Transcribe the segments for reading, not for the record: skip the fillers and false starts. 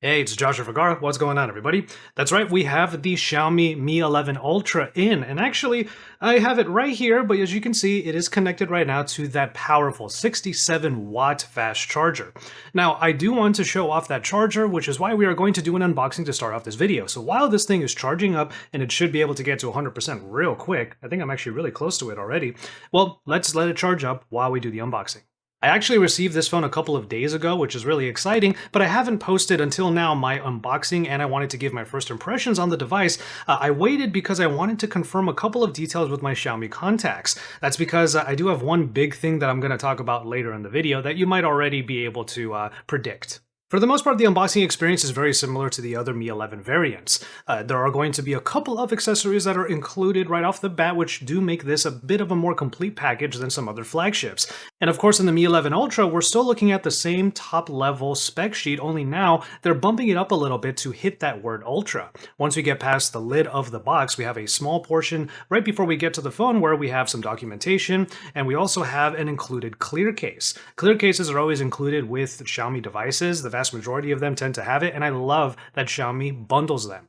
Hey, it's Joshua Vergara. What's going on, everybody? That's right, we have the Xiaomi Mi 11 Ultra in, and actually, I have it right here, but as you can see, it is connected right now to that powerful 67-watt fast charger. Now, I do want to show off that charger, which is why we are going to do an unboxing to start off this video. So while this thing is charging up, and it should be able to get to 100% real quick, I think I'm actually really close to it already, well, let's let it charge up while we do the unboxing. I actually received this phone a couple of days ago, which is really exciting, but I haven't posted until now my unboxing, and I wanted to give my first impressions on the device. I waited because I wanted to confirm a couple of details with my Xiaomi contacts. That's because I do have one big thing that I'm going to talk about later in the video that you might already be able to predict. For the most part, the unboxing experience is very similar to the other Mi 11 variants. There are going to be a couple of accessories that are included right off the bat, which do make this a bit of a more complete package than some other flagships. And of course, in the Mi 11 Ultra, we're still looking at the same top-level spec sheet, only now they're bumping it up a little bit to hit that word Ultra. Once we get past the lid of the box, we have a small portion right before we get to the phone where we have some documentation, and we also have an included clear case. Clear cases are always included with Xiaomi devices. The vast majority of them tend to have it, and I love that Xiaomi bundles them.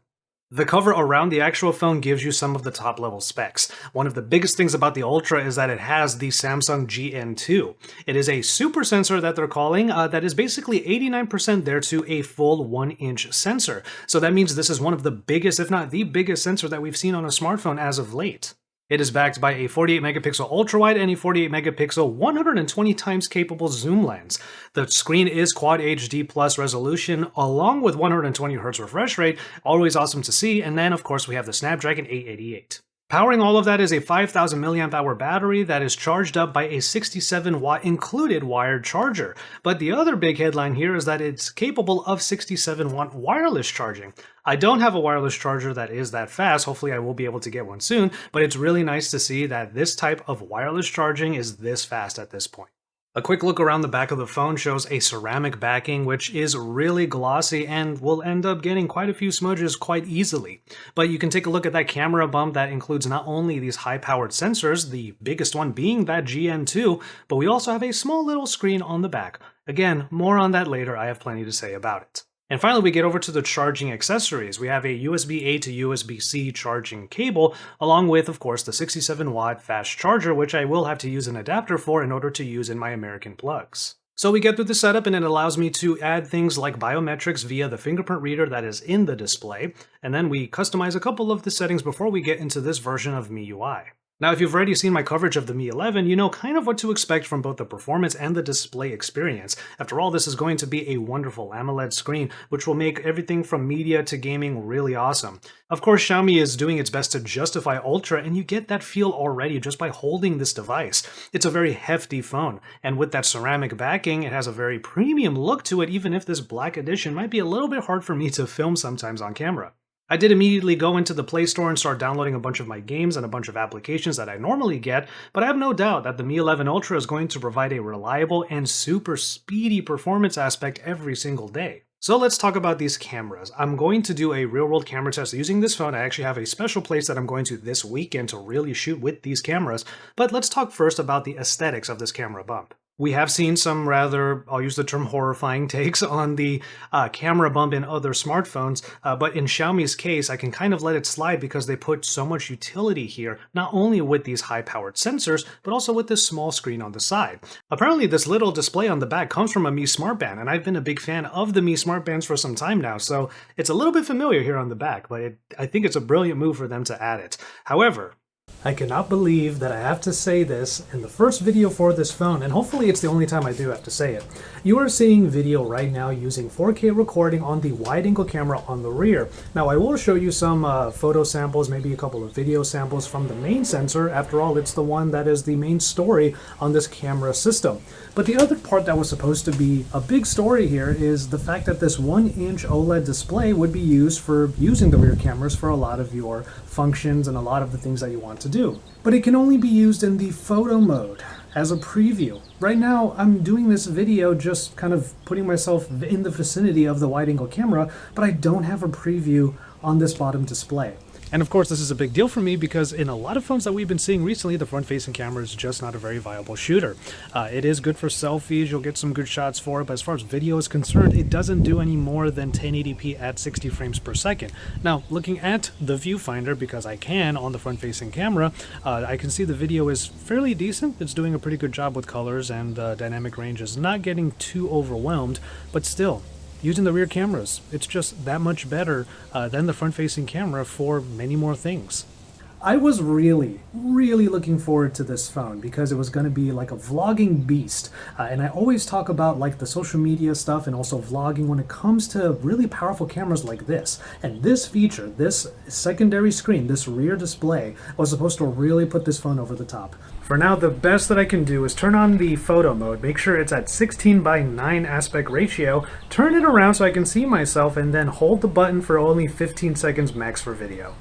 The cover around the actual phone gives you some of the top level specs. One of the biggest things about the Ultra is that it has the Samsung GN2. It is a super sensor that they're calling that is basically 89% there to a full 1-inch sensor. So that means this is one of the biggest, if not the biggest sensor that we've seen on a smartphone as of late. It is backed by a 48 megapixel ultra-wide and a 48 megapixel 120 times capable zoom lens. The screen is Quad HD Plus resolution along with 120 Hz refresh rate, always awesome to see, and then of course we have the Snapdragon 888. Powering all of that is a 5000 mAh battery that is charged up by a 67-watt included wired charger. But the other big headline here is that it's capable of 67-watt wireless charging. I don't have a wireless charger that is that fast. Hopefully I will be able to get one soon, but it's really nice to see that this type of wireless charging is this fast at this point. A quick look around the back of the phone shows a ceramic backing, which is really glossy and will end up getting quite a few smudges quite easily. But you can take a look at that camera bump that includes not only these high-powered sensors, the biggest one being that GN2, but we also have a small little screen on the back. Again, more on that later. I have plenty to say about it. And finally, we get over to the charging accessories. We have a USB-A to USB-C charging cable, along with, of course, the 67-watt fast charger, which I will have to use an adapter for in order to use in my American plugs. So we get through the setup, and it allows me to add things like biometrics via the fingerprint reader that is in the display, and then we customize a couple of the settings before we get into this version of MIUI. Now, if you've already seen my coverage of the Mi 11, you know kind of what to expect from both the performance and the display experience. After all, this is going to be a wonderful Amoled screen, which will make everything from media to gaming really awesome. Of course, Xiaomi is doing its best to justify Ultra, and you get that feel already just by holding this device. It's a very hefty phone, and with that ceramic backing, it has a very premium look to it, even if this black edition might be a little bit hard for me to film sometimes on camera. I did immediately go into the Play Store and start downloading a bunch of my games and a bunch of applications that I normally get, but I have no doubt that the Mi 11 Ultra is going to provide a reliable and super speedy performance aspect every single day. So let's talk about these cameras. I'm going to do a real-world camera test using this phone. I actually have a special place that I'm going to this weekend to really shoot with these cameras, but let's talk first about the aesthetics of this camera bump. We have seen some rather, I'll use the term horrifying takes on the camera bump in other smartphones, but in Xiaomi's case, I can kind of let it slide because they put so much utility here, not only with these high-powered sensors, but also with this small screen on the side. Apparently, this little display on the back comes from a Mi Smartband, and I've been a big fan of the Mi Smartbands for some time now, so it's a little bit familiar here on the back, but I think it's a brilliant move for them to add it. However, I cannot believe that I have to say this in the first video for this phone, and hopefully it's the only time I do have to say it. You are seeing video right now using 4K recording on the wide-angle camera on the rear. Now, I will show you some photo samples, maybe a couple of video samples from the main sensor. After all, it's the one that is the main story on this camera system. But the other part that was supposed to be a big story here is the fact that this 1-inch OLED display would be used for using the rear cameras for a lot of your functions and a lot of the things that you want to do. But it can only be used in the photo mode as a preview. Right now, I'm doing this video just kind of putting myself in the vicinity of the wide-angle camera, but I don't have a preview on this bottom display. And of course, this is a big deal for me because in a lot of phones that we've been seeing recently, the front-facing camera is just not a very viable shooter. It is good for selfies, you'll get some good shots for it, but as far as video is concerned, it doesn't do any more than 1080p at 60 frames per second. Now, looking at the viewfinder, because I can on the front-facing camera, I can see the video is fairly decent. It's doing a pretty good job with colors, and the dynamic range is not getting too overwhelmed, but still, using the rear cameras, it's just that much better than the front-facing camera for many more things. I was really looking forward to this phone because it was going to be like a vlogging beast. And I always talk about like the social media stuff and also vlogging when it comes to really powerful cameras like this. And this feature, this secondary screen, this rear display, was supposed to really put this phone over the top. For now, the best that I can do is turn on the photo mode, make sure it's at 16:9 aspect ratio, turn it around so I can see myself, and then hold the button for only 15 seconds max for video.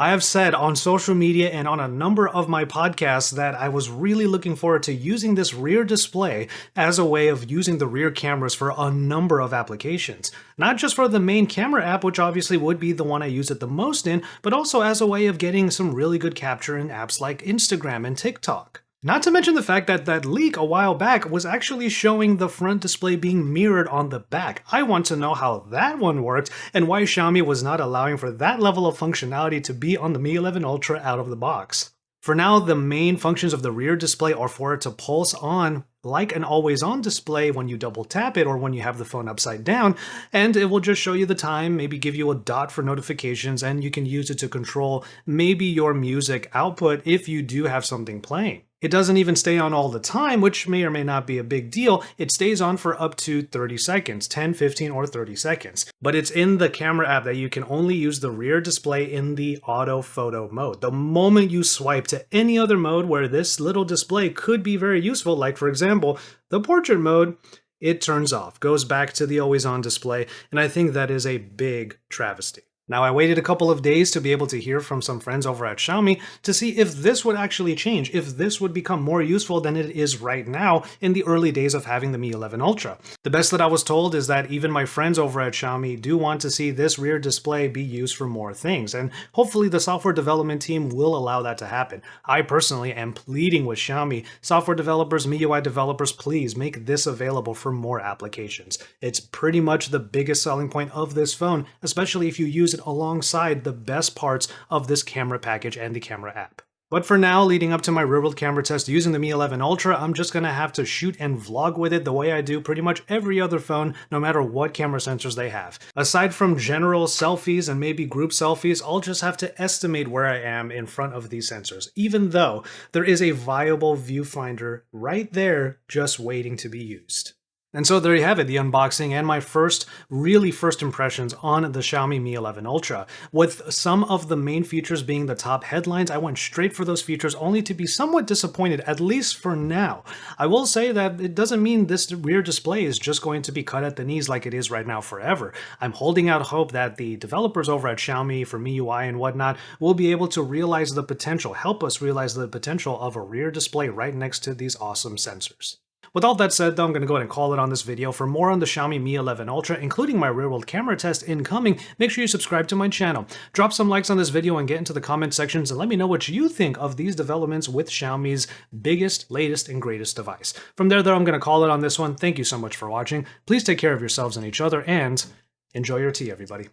I have said on social media and on a number of my podcasts that I was really looking forward to using this rear display as a way of using the rear cameras for a number of applications. Not just for the main camera app, which obviously would be the one I use it the most in, but also as a way of getting some really good capture in apps like Instagram and TikTok. Not to mention the fact that that leak a while back was actually showing the front display being mirrored on the back. I want to know how that one worked and why Xiaomi was not allowing for that level of functionality to be on the Mi 11 Ultra out of the box. For now, the main functions of the rear display are for it to pulse on like an always-on display when you double tap it or when you have the phone upside down, and it will just show you the time, maybe give you a dot for notifications, and you can use it to control maybe your music output if you do have something playing. It doesn't even stay on all the time, which may or may not be a big deal. It stays on for up to 30 seconds, 10, 15, or 30 seconds. But it's in the camera app that you can only use the rear display in the auto photo mode. The moment you swipe to any other mode where this little display could be very useful, like for example, the portrait mode, it turns off, goes back to the always on display, and I think that is a big travesty. Now, I waited a couple of days to be able to hear from some friends over at Xiaomi to see if this would actually change, if this would become more useful than it is right now in the early days of having the Mi 11 Ultra. The best that I was told is that even my friends over at Xiaomi do want to see this rear display be used for more things, and hopefully the software development team will allow that to happen. I personally am pleading with Xiaomi, software developers, MIUI developers, please make this available for more applications. It's pretty much the biggest selling point of this phone, especially if you use it alongside the best parts of this camera package and the camera app. But for now, leading up to my real-world camera test using the Mi 11 Ultra, I'm just gonna have to shoot and vlog with it the way I do pretty much every other phone, no matter what camera sensors they have. Aside from general selfies and maybe group selfies, I'll just have to estimate where I am in front of these sensors, even though there is a viable viewfinder right there just waiting to be used. And so there you have it, the unboxing and my first impressions on the Xiaomi Mi 11 Ultra. With some of the main features being the top headlines, I went straight for those features only to be somewhat disappointed, at least for now. I will say that it doesn't mean this rear display is just going to be cut at the knees like it is right now forever. I'm holding out hope that the developers over at Xiaomi for MIUI and whatnot will be able to realize the potential, help us realize the potential of a rear display right next to these awesome sensors. With all that said though, I'm going to go ahead and call it on this video. For more on the Xiaomi Mi 11 Ultra, including my real-world camera test incoming, make sure you subscribe to my channel. Drop some likes on this video and get into the comment sections and let me know what you think of these developments with Xiaomi's biggest, latest, and greatest device. From there though, I'm going to call it on this one. Thank you so much for watching. Please take care of yourselves and each other, and enjoy your tea, everybody.